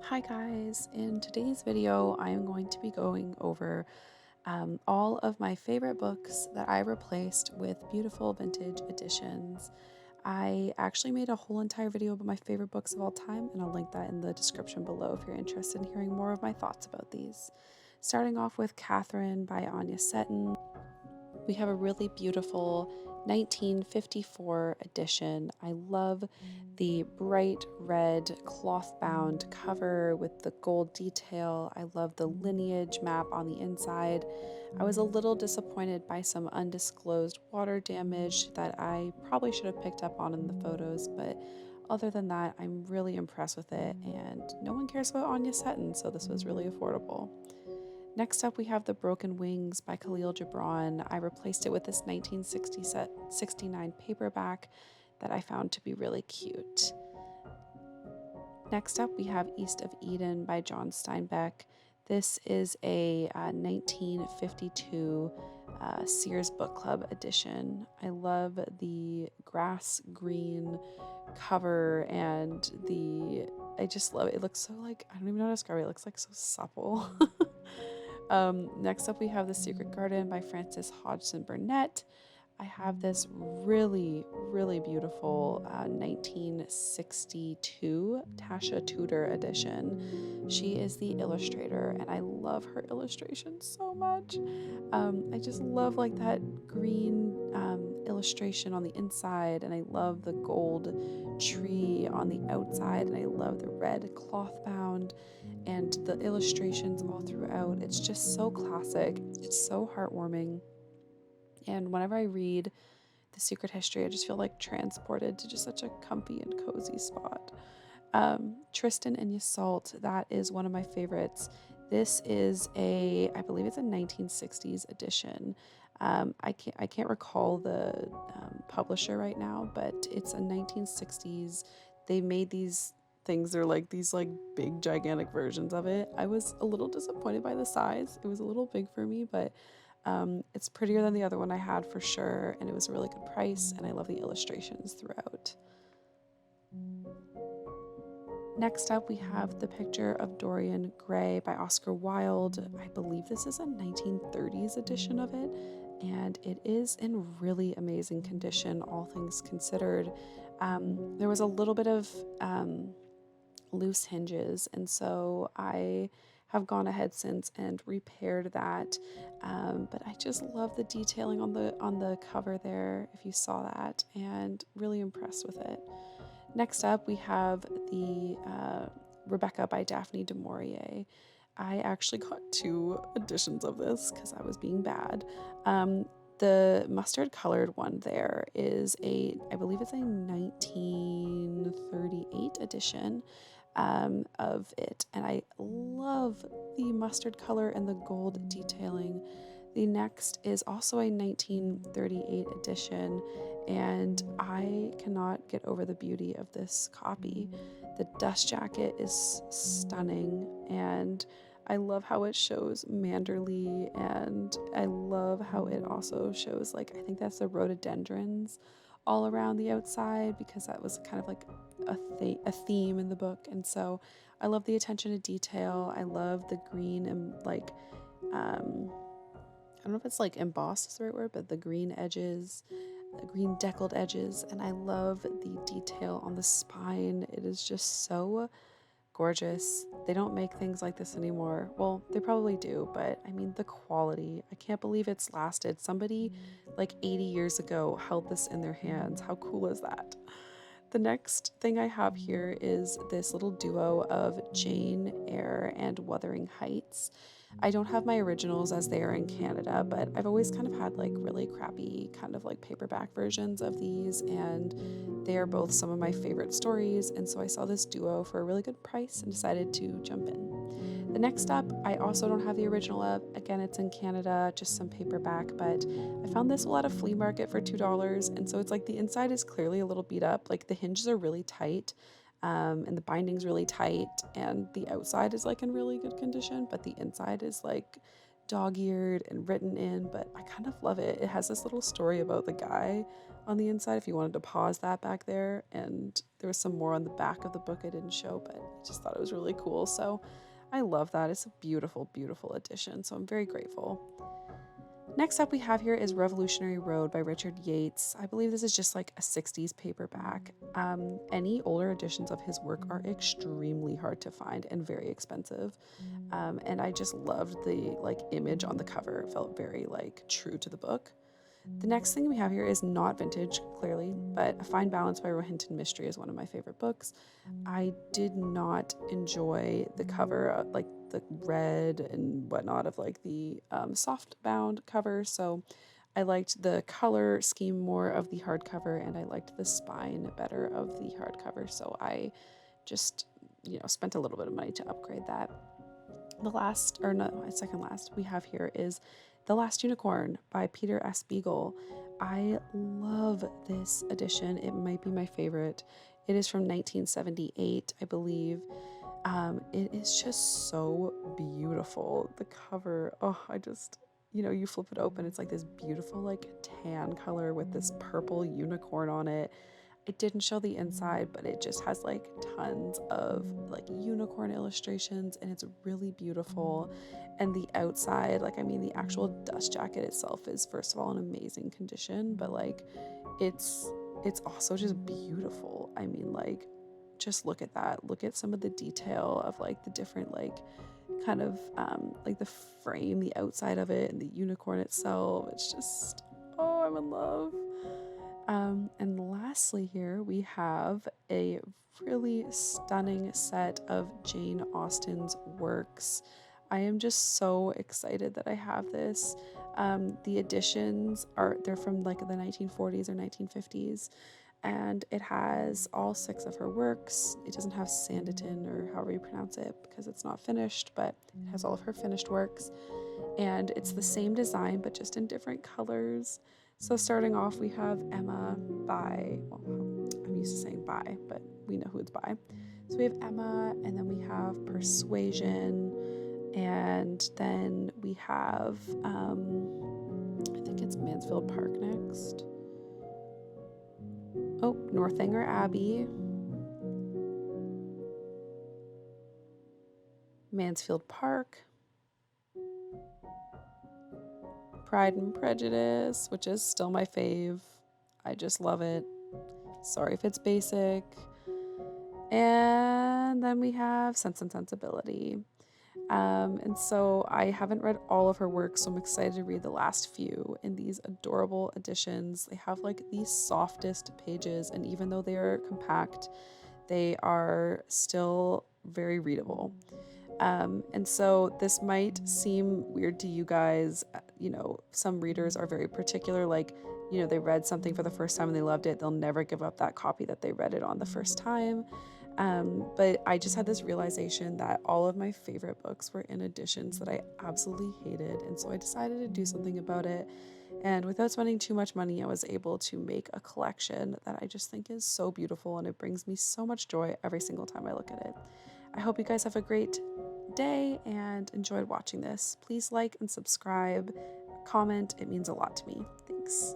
Hi guys, in today's video I am going to be going over all of my favorite books that I replaced with beautiful vintage editions. I actually made a whole entire video about my favorite books of all time, and I'll link that in the description below if you're interested in hearing more of my thoughts about these. Starting off with Catherine by Anya Seton. We have a really beautiful 1954 edition. I love the bright red cloth bound cover with the gold detail. I love the lineage map on the inside. I was a little disappointed by some undisclosed water damage that I probably should have picked up on in the photos, but other than that, I'm really impressed with it, and no one cares about Anya Seton, so this was really affordable. Next up, we have The Broken Wings by Khalil Gibran. I replaced it with this 1969 paperback that I found to be really cute. Next up, we have East of Eden by John Steinbeck. This is a 1952 Sears Book Club edition. I love the grass green cover and I just love it. It looks so like, I don't even know how to describe it. It looks like so supple. Next up, we have The Secret Garden by Frances Hodgson Burnett. I have this really beautiful 1962 Tasha Tudor edition. She is the illustrator, and I love her illustrations so much. I just love like that green illustration on the inside, and I love the gold tree on the outside, and I love the red cloth bound and the illustrations all throughout. It's just so classic. It's so heartwarming. And whenever I read The Secret History, I just feel like transported to just such a comfy and cozy spot. Tristan and Isolde, that is one of my favorites. This is I believe it's a 1960s edition. I can't recall the publisher right now, but it's a 1960s. They made these things. They're like these like big gigantic versions of it. I was a little disappointed by the size. It was a little big for me, but it's prettier than the other one I had for sure, and it was a really good price, and I love the illustrations throughout. Next up, we have The Picture of Dorian Gray by Oscar Wilde. I believe this is a 1930s edition of it, and it is in really amazing condition, all things considered. There was a little bit of loose hinges, and so I have gone ahead since and repaired that. But I just love the detailing on the cover there, if you saw that, and really impressed with it. Next up, we have the Rebecca by Daphne du Maurier. I actually got two editions of this because I was being bad. The mustard colored one there is I believe it's a 1938 edition of it, and I love the mustard color and the gold detailing. The next is also a 1938 edition, and I cannot get over the beauty of this copy. The dust jacket is stunning, and I love how it shows Manderley, and I love how it also shows, like, I think that's the rhododendrons all around the outside, because that was kind of like a theme in the book. And so I love the attention to detail. I love the green and like I don't know if it's like embossed is the right word, but the green edges, the green deckled edges, and I love the detail on the spine. It is just so gorgeous. They don't make things like this anymore. Well, they probably do, but I mean, the quality. I can't believe it's lasted. Somebody like 80 years ago held this in their hands. How cool is that? The next thing I have here is this little duo of Jane Eyre and Wuthering Heights. I don't have my originals as they are in Canada, but I've always kind of had like really crappy kind of like paperback versions of these, and they are both some of my favorite stories, and so I saw this duo for a really good price and decided to jump in. The next up, I also don't have the original of. Again, it's in Canada, just some paperback, but I found this at a flea market for $2, and so it's like the inside is clearly a little beat up, like the hinges are really tight, and the binding's really tight, and the outside is like in really good condition, but the inside is like dog-eared and written in, but I kind of love it. It has this little story about the guy on the inside if you wanted to pause that back there. And there was some more on the back of the book I didn't show, but I just thought it was really cool. So I love that. It's a beautiful, beautiful edition. So I'm very grateful. Next up we have here is Revolutionary Road by Richard Yates. I believe this is just like a 60s paperback. Any older editions of his work are extremely hard to find and very expensive. And I just loved the like image on the cover. It felt very like true to the book. The next thing we have here is not vintage, clearly, but A Fine Balance by Rohinton Mystery is one of my favorite books. I did not enjoy the cover, like the red and whatnot of like the soft bound cover. So I liked the color scheme more of the hardcover, and I liked the spine better of the hardcover. So I just, spent a little bit of money to upgrade that. The last, or no, second last, we have here is The Last Unicorn by Peter S. Beagle. I love this edition. It might be my favorite. It is from 1978, I believe. It is just so beautiful. The cover, you flip it open. It's like this beautiful, like tan color with this purple unicorn on it. It didn't show the inside, but it just has like tons of like unicorn illustrations, and it's really beautiful. And the outside, the actual dust jacket itself is, first of all, in amazing condition, but like it's also just beautiful. Just look at that. Look at some of the detail of like the different like kind of like the frame, the outside of it, and the unicorn itself. It's just, oh, I'm in love. And lastly here we have a really stunning set of Jane Austen's works. I am just so excited that I have this. The editions they're from like the 1940s or 1950s, and it has all 6 of her works. It doesn't have Sanditon, or however you pronounce it, because it's not finished, but it has all of her finished works. And it's the same design, but just in different colors. So starting off, we have Emma by, I'm used to saying by, but we know who it's by. So we have Emma, and then we have Persuasion, and then we have, I think it's Mansfield Park next. Oh, Northanger Abbey, Mansfield Park, Pride and Prejudice, which is still my fave. I just love it. Sorry if it's basic. And then we have Sense and Sensibility. And so I haven't read all of her work, so I'm excited to read the last few in these adorable editions. They have like the softest pages, and even though they are compact, they are still very readable. And so this might seem weird to you guys. Some readers are very particular, like, they read something for the first time and they loved it. They'll never give up that copy that they read it on the first time. But I just had this realization that all of my favorite books were in editions that I absolutely hated. And so I decided to do something about it. And without spending too much money, I was able to make a collection that I just think is so beautiful, and it brings me so much joy every single time I look at it. I hope you guys have a great day and enjoyed watching this. Please like and subscribe, comment. It means a lot to me. Thanks.